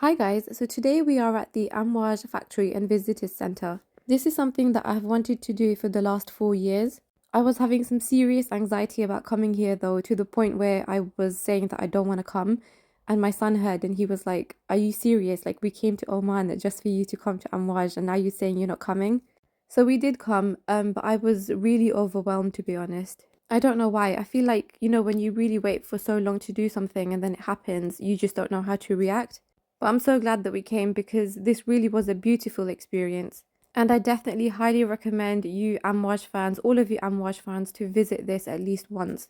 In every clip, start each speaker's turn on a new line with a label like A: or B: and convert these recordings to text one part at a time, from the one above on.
A: Hi guys, so today we are at the Amouage factory and visitors center. This is something that I've wanted to do for the last 4 years. I was having some serious anxiety about coming here though, to the point where I was saying that I don't want to come. And my son heard and he was like, "Are you serious? Like, we came to Oman just for you to come to Amouage and now you're saying you're not coming?" So we did come, but I was really overwhelmed, to be honest. I don't know why. I feel like, when you really wait for so long to do something and then it happens, you just don't know how to react. But I'm so glad that we came because this really was a beautiful experience. And I definitely highly recommend you Amouage fans, all of you Amouage fans, to visit this at least once.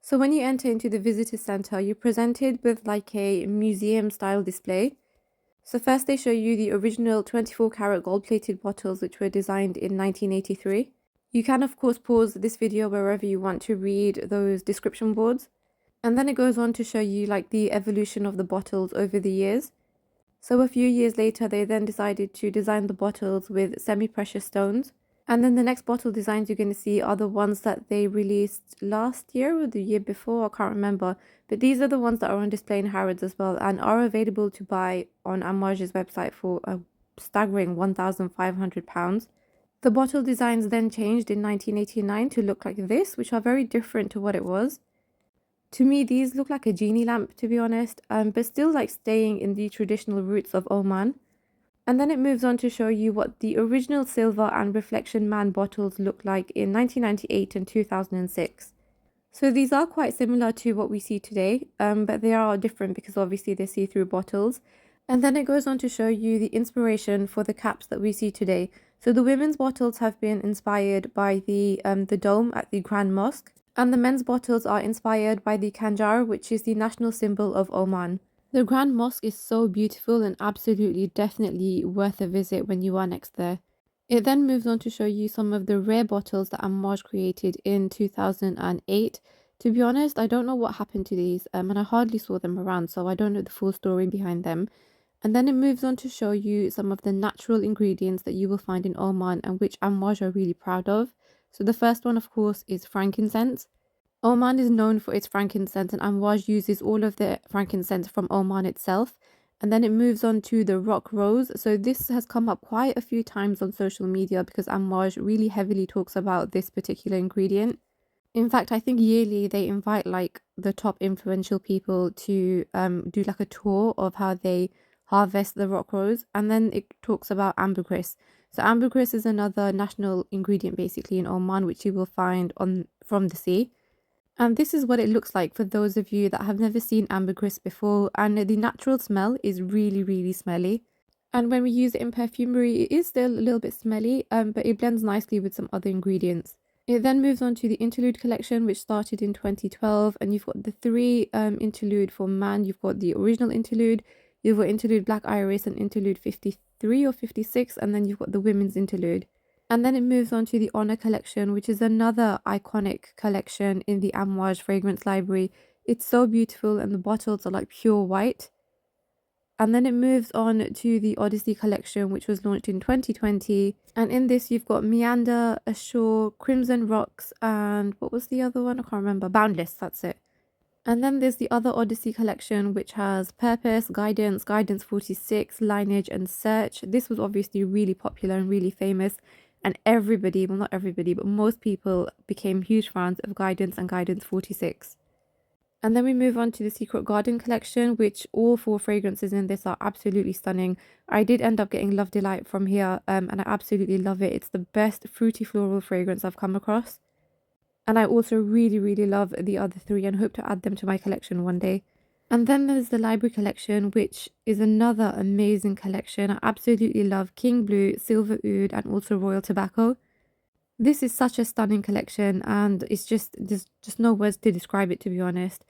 A: So when you enter into the visitor center, you're presented with like a museum style display. So first they show you the original 24 karat gold plated bottles which were designed in 1983. You can of course pause this video wherever you want to read those description boards. And then it goes on to show you like the evolution of the bottles over the years. So a few years later, they then decided to design the bottles with semi-precious stones. And then the next bottle designs you're going to see are the ones that they released last year or the year before, I can't remember. But these are the ones that are on display in Harrods as well and are available to buy on Amouage's website for a staggering £1,500. The bottle designs then changed in 1989 to look like this, which are very different to what it was. To me, these look like a genie lamp, to be honest, but still like staying in the traditional roots of Oman. And then it moves on to show you what the original silver and reflection man bottles looked like in 1998 and 2006. So these are quite similar to what we see today, but they are different because obviously they're see-through bottles. And then it goes on to show you the inspiration for the caps that we see today. So the women's bottles have been inspired by the dome at the Grand Mosque, and the men's bottles are inspired by the Khanjar, which is the national symbol of Oman. The Grand Mosque is so beautiful and absolutely definitely worth a visit when you are next there. It then moves on to show you some of the rare bottles that Amouage created in 2008. To be honest, I don't know what happened to these, and I hardly saw them around, so I don't know the full story behind them. And then it moves on to show you some of the natural ingredients that you will find in Oman and which Amouage are really proud of. So the first one, of course, is frankincense. Oman is known for its frankincense, and Amouage uses all of the frankincense from Oman itself. And then it moves on to the rock rose. So this has come up quite a few times on social media because Amouage really heavily talks about this particular ingredient. In fact, I think yearly they invite like the top influential people to do like a tour of how they harvest the rock rose. And then it talks about ambergris. So ambergris is another national ingredient basically in Oman, which you will find on from the sea. And this is what it looks like for those of you that have never seen ambergris before. And the natural smell is really, really smelly. And when we use it in perfumery, it is still a little bit smelly, but it blends nicely with some other ingredients. It then moves on to the interlude collection, which started in 2012. And you've got the three interlude for man. You've got the original interlude, you've got interlude Black Iris and interlude 53 or 56. And then you've got the women's interlude. And then it moves on to the Honor collection, which is another iconic collection in the Amouage fragrance library. It's so beautiful and the bottles are like pure white. And then it moves on to the Odyssey collection, which was launched in 2020. And in this, you've got Meander, Ashore, Crimson Rocks, and what was the other one? I can't remember. Boundless, that's it. And then there's the other Odyssey collection, which has Purpose, Guidance, Guidance 46, Lineage, and Search. This was obviously really popular and really famous. And everybody, well, not everybody, but most people became huge fans of Guidance and Guidance 46. And then we move on to the Secret Garden collection, which all four fragrances in this are absolutely stunning. I did end up getting Love Delight from here, and I absolutely love it. It's the best fruity floral fragrance I've come across. And I also really, really love the other three and hope to add them to my collection one day. And then there's the library collection, which is another amazing collection. I absolutely love King Blue, Silver Oud, and also Royal Tobacco. This is such a stunning collection, and there's just no words to describe it, to be honest.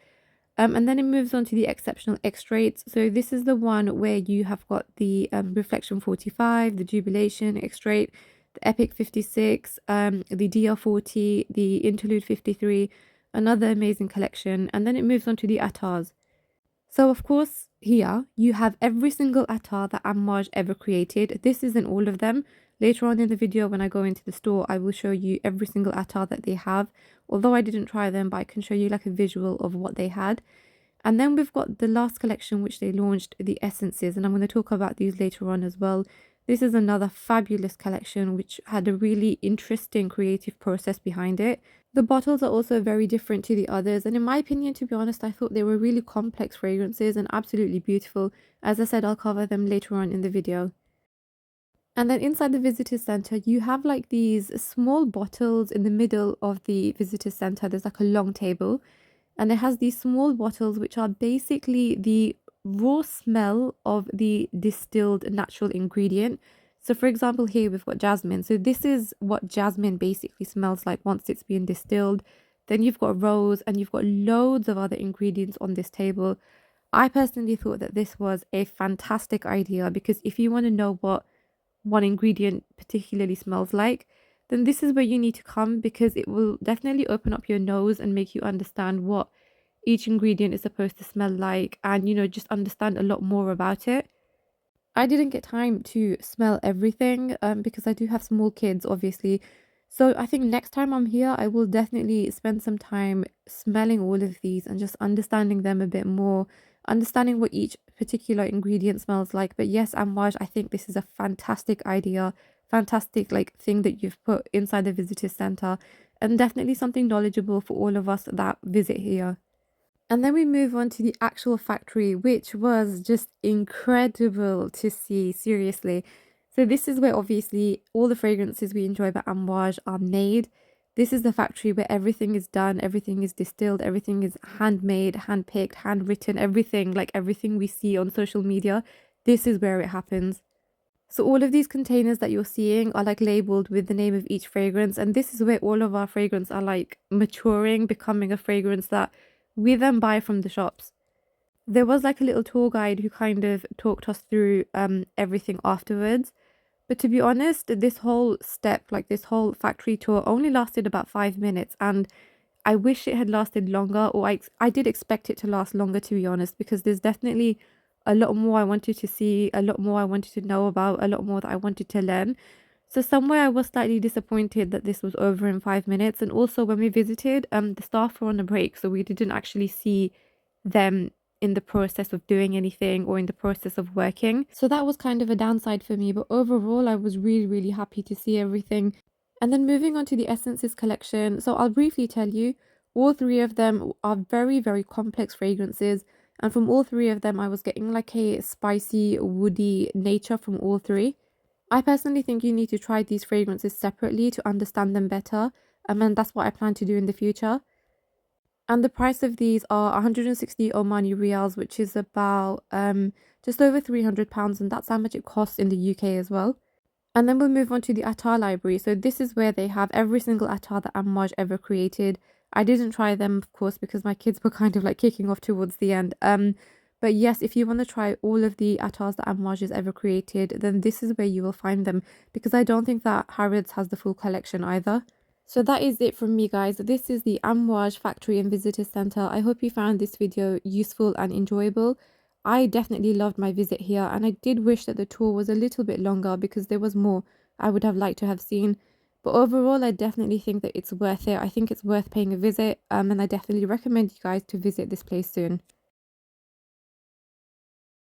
A: And then it moves on to the exceptional extracts. So this is the one where you have got the Reflection 45, the Jubilation extract, the Epic 56, the DR40, the Interlude 53, another amazing collection. And then it moves on to the attars. So of course, here you have every single attar that Amouage ever created. This isn't all of them. Later on in the video, when I go into the store, I will show you every single attar that they have. Although I didn't try them, but I can show you like a visual of what they had. And then we've got the last collection which they launched, the essences, and I'm going to talk about these later on as well. This is another fabulous collection which had a really interesting creative process behind it. The bottles are also very different to the others, and in my opinion, to be honest, I thought they were really complex fragrances and absolutely beautiful. As I said, I'll cover them later on in the video. And then inside the visitor center, you have like these small bottles in the middle of the visitor center. There's like a long table, and it has these small bottles which are basically the raw smell of the distilled natural ingredient. So for example, here we've got jasmine. So this is what jasmine basically smells like once it's been distilled. Then you've got rose, and you've got loads of other ingredients on this table. I personally thought that this was a fantastic idea, because if you want to know what one ingredient particularly smells like, then this is where you need to come, because it will definitely open up your nose and make you understand what each ingredient is supposed to smell like, and just understand a lot more about it. I didn't get time to smell everything because I do have small kids, obviously. So I think next time I'm here, I will definitely spend some time smelling all of these and just understanding them a bit more, understanding what each particular ingredient smells like. But yes, Amouage, I think this is a fantastic idea, fantastic like thing that you've put inside the visitor center, and definitely something knowledgeable for all of us that visit here. And then we move on to the actual factory, which was just incredible to see, seriously. So this is where obviously all the fragrances we enjoy by Amouage are made. This is the factory where everything is done, everything is distilled, everything is handmade, handpicked, handwritten, everything, like everything we see on social media. This is where it happens. So all of these containers that you're seeing are like labeled with the name of each fragrance, and this is where all of our fragrances are like maturing, becoming a fragrance that we then buy from the shops. There was like a little tour guide who kind of talked us through everything afterwards. But to be honest, this whole step, like this whole factory tour, only lasted about 5 minutes, and I wish it had lasted longer, or I did expect it to last longer, to be honest, because there's definitely a lot more I wanted to see, a lot more I wanted to know about, a lot more that I wanted to learn. So somewhere I was slightly disappointed that this was over in 5 minutes. And also when we visited, the staff were on a break, so we didn't actually see them in the process of doing anything or in the process of working. So that was kind of a downside for me. But overall, I was really, really happy to see everything. And then moving on to the essences collection. So I'll briefly tell you, all three of them are very, very complex fragrances. And from all three of them, I was getting like a spicy, woody nature from all three. I personally think you need to try these fragrances separately to understand them better. And that's what I plan to do in the future. And the price of these are 160 Omani Riyals, which is about just over £300, and that's how much it costs in the UK as well. And then we'll move on to the attar library. So this is where they have every single attar that Amouage ever created. I didn't try them, of course, because my kids were kind of like kicking off towards the end. But yes, if you want to try all of the attars that Amouage has ever created, then this is where you will find them, because I don't think that Harrods has the full collection either. So that is it from me, guys. This is the Amouage Factory and Visitor Center. I hope you found this video useful and enjoyable. I definitely loved my visit here, and I did wish that the tour was a little bit longer because there was more I would have liked to have seen. But overall, I definitely think that it's worth it. I think it's worth paying a visit, and I definitely recommend you guys to visit this place soon.